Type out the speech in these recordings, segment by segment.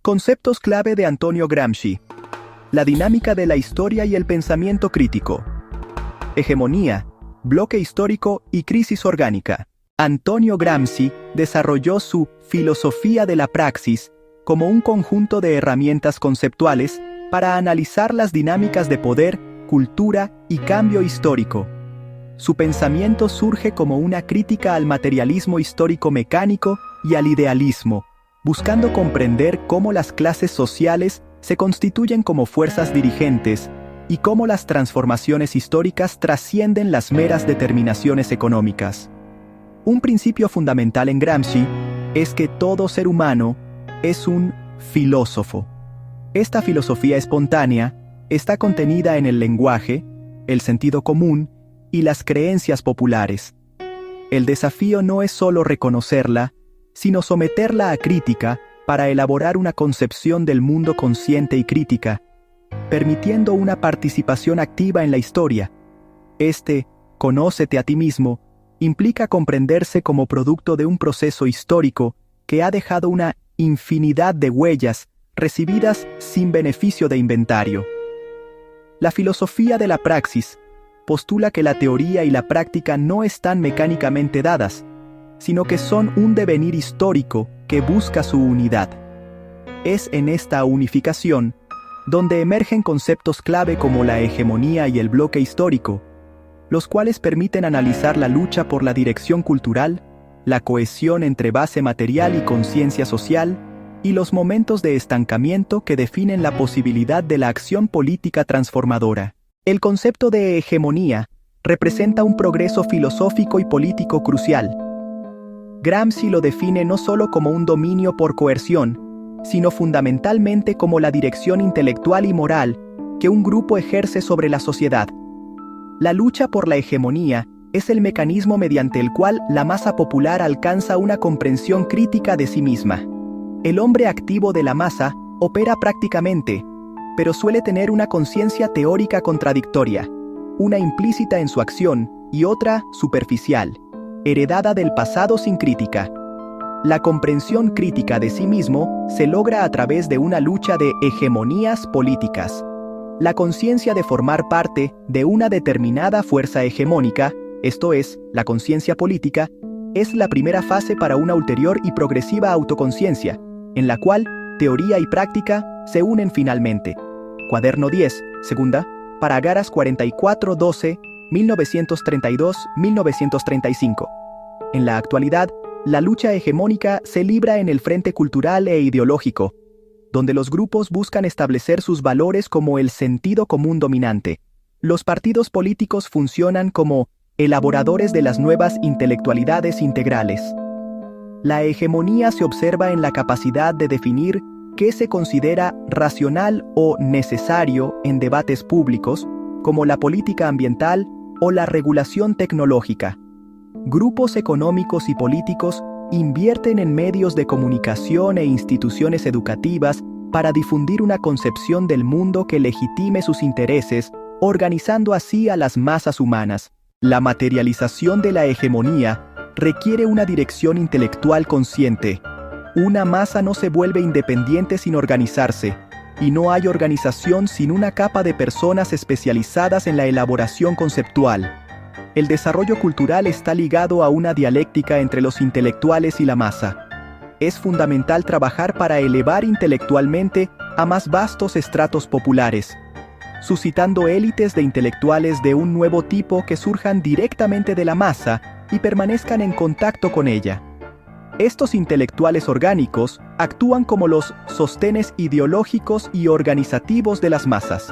Conceptos clave de Antonio Gramsci. La dinámica de la historia y el pensamiento crítico. Hegemonía, bloque histórico y crisis orgánica. Antonio Gramsci desarrolló su filosofía de la praxis como un conjunto de herramientas conceptuales para analizar las dinámicas de poder, cultura y cambio histórico. Su pensamiento surge como una crítica al materialismo histórico mecánico y al idealismo, buscando comprender cómo las clases sociales se constituyen como fuerzas dirigentes y cómo las transformaciones históricas trascienden las meras determinaciones económicas. Un principio fundamental en Gramsci es que todo ser humano es un filósofo. Esta filosofía espontánea está contenida en el lenguaje, el sentido común y las creencias populares. El desafío no es solo reconocerla, sino someterla a crítica para elaborar una concepción del mundo consciente y crítica, permitiendo una participación activa en la historia. Conócete a ti mismo, implica comprenderse como producto de un proceso histórico que ha dejado una infinidad de huellas recibidas sin beneficio de inventario. La filosofía de la praxis postula que la teoría y la práctica no están mecánicamente dadas, sino que son un devenir histórico que busca su unidad. Es en esta unificación donde emergen conceptos clave como la hegemonía y el bloque histórico, los cuales permiten analizar la lucha por la dirección cultural, la cohesión entre base material y conciencia social, y los momentos de estancamiento que definen la posibilidad de la acción política transformadora. El concepto de hegemonía representa un progreso filosófico y político crucial. Gramsci lo define no solo como un dominio por coerción, sino fundamentalmente como la dirección intelectual y moral que un grupo ejerce sobre la sociedad. La lucha por la hegemonía es el mecanismo mediante el cual la masa popular alcanza una comprensión crítica de sí misma. El hombre activo de la masa opera prácticamente, pero suele tener una conciencia teórica contradictoria, una implícita en su acción y otra superficial, heredada del pasado sin crítica. La comprensión crítica de sí mismo se logra a través de una lucha de hegemonías políticas. La conciencia de formar parte de una determinada fuerza hegemónica, esto es, la conciencia política, es la primera fase para una ulterior y progresiva autoconciencia, en la cual teoría y práctica se unen finalmente. Cuaderno 10, segunda, Paragaras 44-12, 1932-1935. En la actualidad, la lucha hegemónica se libra en el frente cultural e ideológico, donde los grupos buscan establecer sus valores como el sentido común dominante. Los partidos políticos funcionan como elaboradores de las nuevas intelectualidades integrales. La hegemonía se observa en la capacidad de definir qué se considera racional o necesario en debates públicos, como la política ambiental o la regulación tecnológica. Grupos económicos y políticos invierten en medios de comunicación e instituciones educativas para difundir una concepción del mundo que legitime sus intereses, organizando así a las masas humanas. La materialización de la hegemonía requiere una dirección intelectual consciente. Una masa no se vuelve independiente sin organizarse, y no hay organización sin una capa de personas especializadas en la elaboración conceptual. El desarrollo cultural está ligado a una dialéctica entre los intelectuales y la masa. Es fundamental trabajar para elevar intelectualmente a más vastos estratos populares, suscitando élites de intelectuales de un nuevo tipo que surjan directamente de la masa y permanezcan en contacto con ella. Estos intelectuales orgánicos actúan como los sostenes ideológicos y organizativos de las masas.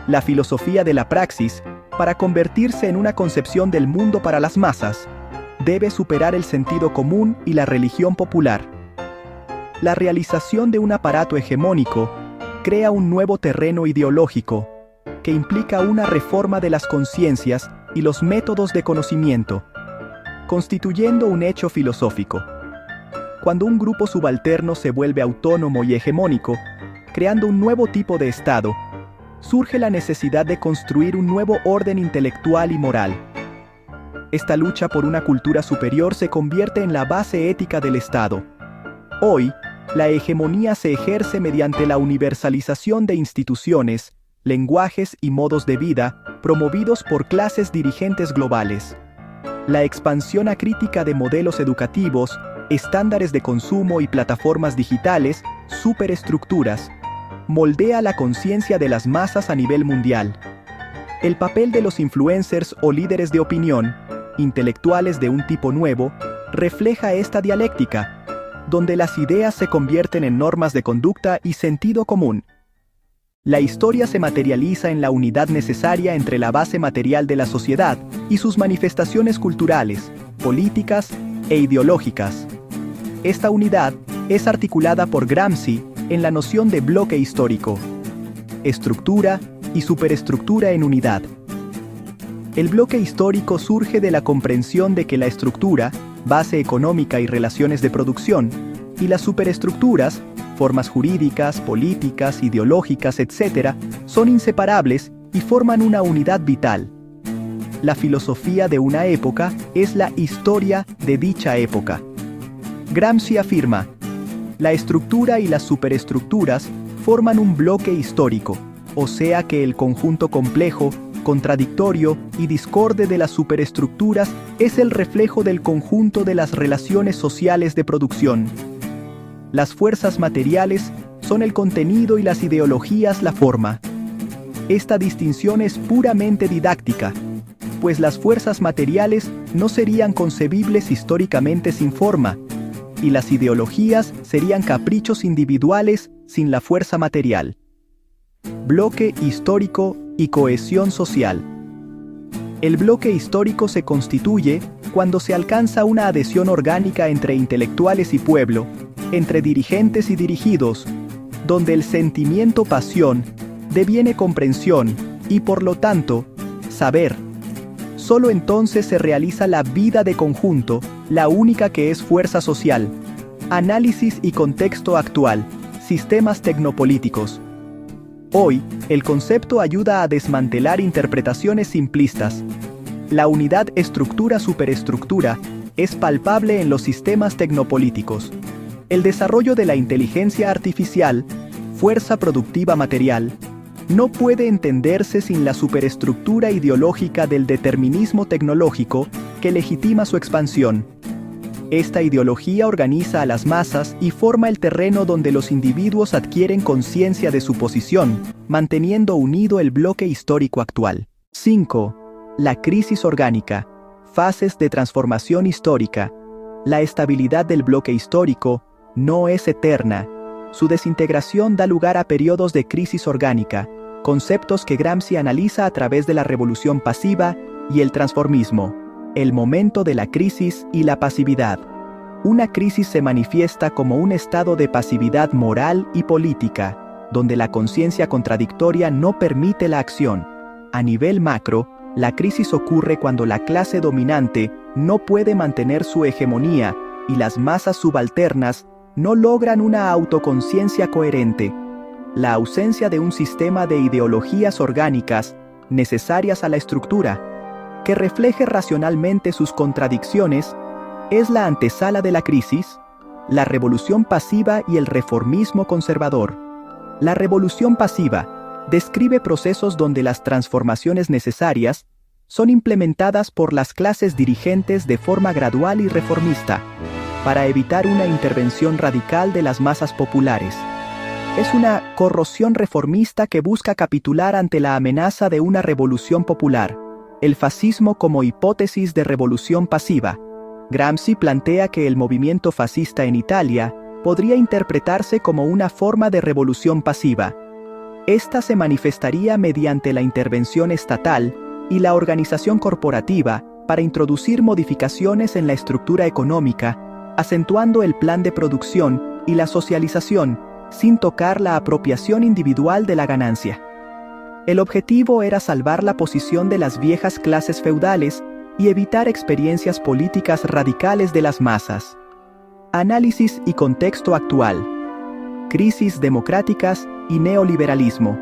La filosofía de la praxis, para convertirse en una concepción del mundo para las masas, debe superar el sentido común y la religión popular. La realización de un aparato hegemónico crea un nuevo terreno ideológico que implica una reforma de las conciencias y los métodos de conocimiento, constituyendo un hecho filosófico. Cuando un grupo subalterno se vuelve autónomo y hegemónico, creando un nuevo tipo de Estado, surge la necesidad de construir un nuevo orden intelectual y moral. Esta lucha por una cultura superior se convierte en la base ética del Estado. Hoy, la hegemonía se ejerce mediante la universalización de instituciones, lenguajes y modos de vida promovidos por clases dirigentes globales. La expansión acrítica de modelos educativos, estándares de consumo y plataformas digitales, superestructuras, moldea la conciencia de las masas a nivel mundial. El papel de los influencers o líderes de opinión, intelectuales de un tipo nuevo, refleja esta dialéctica, donde las ideas se convierten en normas de conducta y sentido común. La historia se materializa en la unidad necesaria entre la base material de la sociedad y sus manifestaciones culturales, políticas e ideológicas. Esta unidad es articulada por Gramsci en la noción de bloque histórico, estructura y superestructura en unidad. El bloque histórico surge de la comprensión de que la estructura, base económica y relaciones de producción, y las superestructuras, formas jurídicas, políticas, ideológicas, etc., son inseparables y forman una unidad vital. La filosofía de una época es la historia de dicha época. Gramsci afirma: la estructura y las superestructuras forman un bloque histórico, o sea que el conjunto complejo, contradictorio y discorde de las superestructuras es el reflejo del conjunto de las relaciones sociales de producción. Las fuerzas materiales son el contenido y las ideologías la forma. Esta distinción es puramente didáctica, pues las fuerzas materiales no serían concebibles históricamente sin forma, y las ideologías serían caprichos individuales sin la fuerza material. Bloque histórico y cohesión social. El bloque histórico se constituye cuando se alcanza una adhesión orgánica entre intelectuales y pueblo, entre dirigentes y dirigidos, donde el sentimiento-pasión deviene comprensión y, por lo tanto, saber. Solo entonces se realiza la vida de conjunto, la única que es fuerza social. Análisis y contexto actual, sistemas tecnopolíticos. Hoy, el concepto ayuda a desmantelar interpretaciones simplistas. La unidad estructura-superestructura es palpable en los sistemas tecnopolíticos. El desarrollo de la inteligencia artificial, fuerza productiva material, no puede entenderse sin la superestructura ideológica del determinismo tecnológico que legitima su expansión. Esta ideología organiza a las masas y forma el terreno donde los individuos adquieren conciencia de su posición, manteniendo unido el bloque histórico actual. 5. La crisis orgánica. Fases de transformación histórica. La estabilidad del bloque histórico no es eterna. Su desintegración da lugar a periodos de crisis orgánica, conceptos que Gramsci analiza a través de la revolución pasiva y el transformismo. El momento de la crisis y la pasividad. Una crisis se manifiesta como un estado de pasividad moral y política, donde la conciencia contradictoria no permite la acción. A nivel macro, la crisis ocurre cuando la clase dominante no puede mantener su hegemonía y las masas subalternas no logran una autoconciencia coherente. La ausencia de un sistema de ideologías orgánicas necesarias a la estructura, que refleje racionalmente sus contradicciones, es la antesala de la crisis, la revolución pasiva y el reformismo conservador. La revolución pasiva describe procesos donde las transformaciones necesarias son implementadas por las clases dirigentes de forma gradual y reformista, para evitar una intervención radical de las masas populares. Es una corrosión reformista que busca capitular ante la amenaza de una revolución popular. El fascismo como hipótesis de revolución pasiva. Gramsci plantea que el movimiento fascista en Italia podría interpretarse como una forma de revolución pasiva. Esta se manifestaría mediante la intervención estatal y la organización corporativa para introducir modificaciones en la estructura económica, acentuando el plan de producción y la socialización, sin tocar la apropiación individual de la ganancia. El objetivo era salvar la posición de las viejas clases feudales y evitar experiencias políticas radicales de las masas. Análisis y contexto actual. Crisis democráticas y neoliberalismo.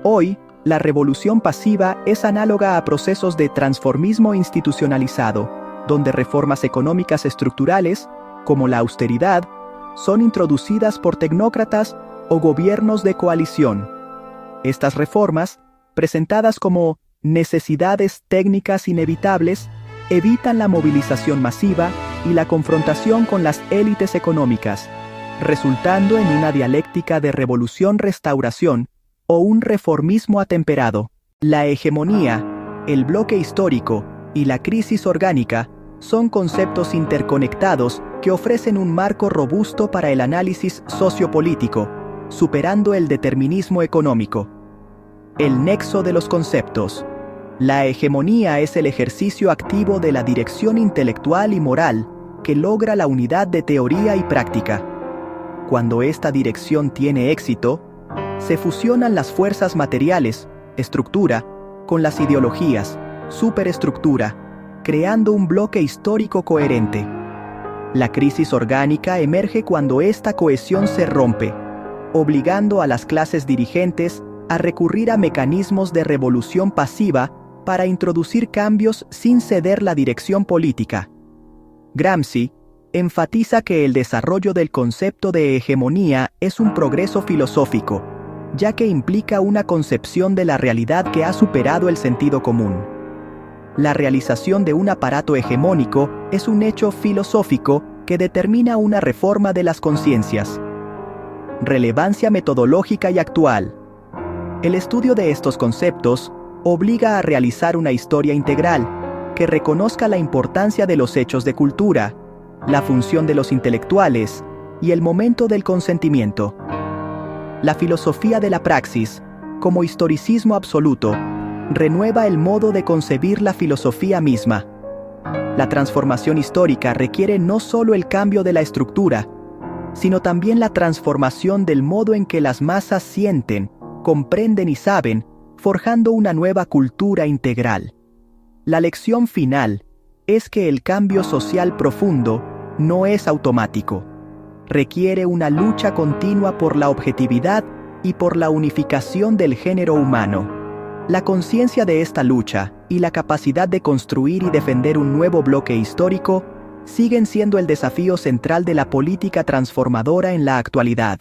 Hoy, la revolución pasiva es análoga a procesos de transformismo institucionalizado, donde reformas económicas estructurales, como la austeridad, son introducidas por tecnócratas o gobiernos de coalición. Estas reformas, presentadas como necesidades técnicas inevitables, evitan la movilización masiva y la confrontación con las élites económicas, resultando en una dialéctica de revolución-restauración o un reformismo atemperado. La hegemonía, el bloque histórico y la crisis orgánica son conceptos interconectados que ofrecen un marco robusto para el análisis sociopolítico, superando el determinismo económico. El nexo de los conceptos. La hegemonía es el ejercicio activo de la dirección intelectual y moral que logra la unidad de teoría y práctica. Cuando esta dirección tiene éxito, se fusionan las fuerzas materiales, estructura, con las ideologías, superestructura, creando un bloque histórico coherente. La crisis orgánica emerge cuando esta cohesión se rompe, obligando a las clases dirigentes a recurrir a mecanismos de revolución pasiva para introducir cambios sin ceder la dirección política. Gramsci enfatiza que el desarrollo del concepto de hegemonía es un progreso filosófico, ya que implica una concepción de la realidad que ha superado el sentido común. La realización de un aparato hegemónico es un hecho filosófico que determina una reforma de las conciencias. Relevancia metodológica y actual. El estudio de estos conceptos obliga a realizar una historia integral que reconozca la importancia de los hechos de cultura, la función de los intelectuales y el momento del consentimiento. La filosofía de la praxis, como historicismo absoluto, renueva el modo de concebir la filosofía misma. La transformación histórica requiere no solo el cambio de la estructura, sino también la transformación del modo en que las masas sienten, comprenden y saben, forjando una nueva cultura integral. La lección final es que el cambio social profundo no es automático. Requiere una lucha continua por la objetividad y por la unificación del género humano. La conciencia de esta lucha y la capacidad de construir y defender un nuevo bloque histórico siguen siendo el desafío central de la política transformadora en la actualidad.